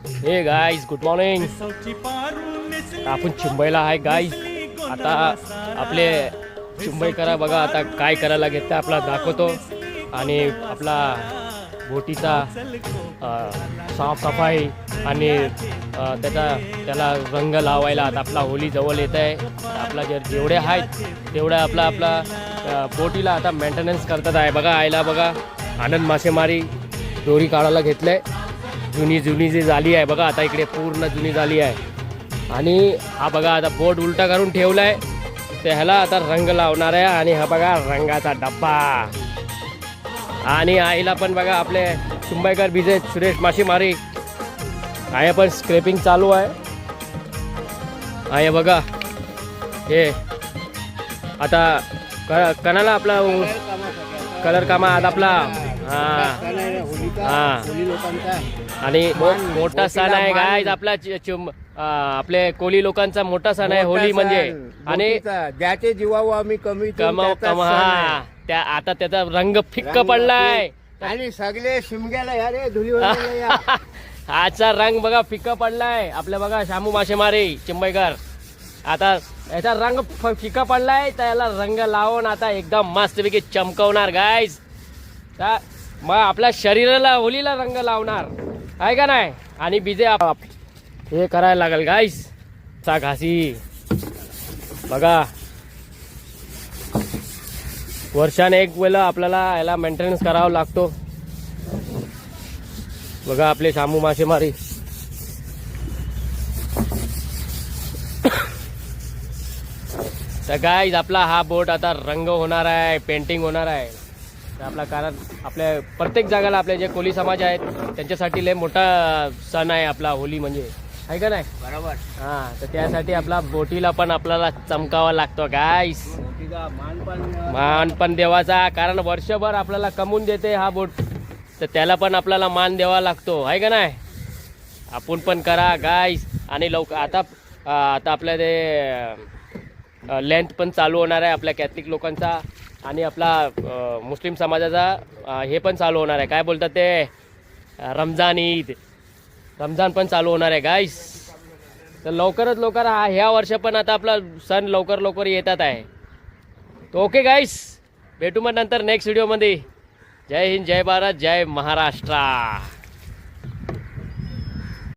हे guys good morning. आपण चिंबईला आहे गाईज. आता आपले चिंबईकरा बघा आता काय करायला घेतलं आपला दाखवतो. आणि आपला बोटीचा साफसफाई आणि त्याला रंग लावायला आता आपला होली जवळ येत आहे. आपला जेवढे आहेत तेवढ्या आपला बोटीला आता मेंटेनन्स करतात आहे. बघा आयला बघा आनंद मासेमारी दोरी काढायला घेतलंय. जुनी जी झाली आहे बघा आता इकडे पूर्ण जुनी झाली आहे. आणि हा बघा आता बोट उलटा करून ठेवलाय. ते ह्याला आता रंग लावणार आहे. आणि हा बघा रंगाचा डब्बा. आणि आईला पण बघा आपले चिंबईकर बिजे सुरेश मासेमारी आहे पण स्क्रेपिंग चालू आहे. आहे बघा हे आता कणाला आपला कलर कामात आपला आणि मोठा सण आहे गाईज आपला आपले कोली लोकांचा मोठा सण आहे होली म्हणजे. आणि ज्याचे जीवावर आम्ही कमी त्या आता त्याचा रंग फिक्क पडलाय आणि सगळे शिमग्याला अरे धुली आजचा रंग बघा फिक्का पडलाय. आपल्या बघा शामू मासेमारी चिंबईकर आता याचा रंग फिका पडलाय. त्याला रंग लावून आता एकदम मस्तपैकी चमकवणार गाईज. मग आपल्या शरीराला होलीला रंग लावणार आहे का नाही. आणि बिजे हे करायला लागेल गाईज. चा घासी बघा वर्षाने एक वेळेला आपल्याला याला मेंटेनन्स करावा लागतो. बघा आपले शामू मासेमारी तर गाईज आपला हा बोट आता रंग होणार आहे पेंटिंग होणार आहे. तर आपला कारण आपल्या प्रत्येक जागाला आपले जे कोली समाज आहेत त्यांच्यासाठी लय मोठा सण आहे आपला होली म्हणजे आहे का नाही. बरोबर. हा तर त्यासाठी आपला बोटीला पण आपल्याला चमकावा लागतो गाईस. मान पण देवाचा कारण वर्षभर आपल्याला कमवून देते हा बोट. तर त्याला पण आपल्याला मान द्यावा लागतो आहे का नाही. आपण पण करा गाईस. आणि आता आपल्या ते लेंथ पण चालू होणार आहे आपल्या कॅथलिक लोकांचा. आणि आपला मुस्लिम समाजाचा हे पण चालू होणार आहे काय बोलतात ते रमजान ईद रमजान पण चालू होणार आहे गाईस. तर लवकरात लवकर ह्या वर्ष पण आता आपला सण लवकर येतात आहे. तो ओके गाईस भेटू मग नंतर नेक्स्ट व्हिडिओमध्ये. जय हिंद जय भारत जय महाराष्ट्र.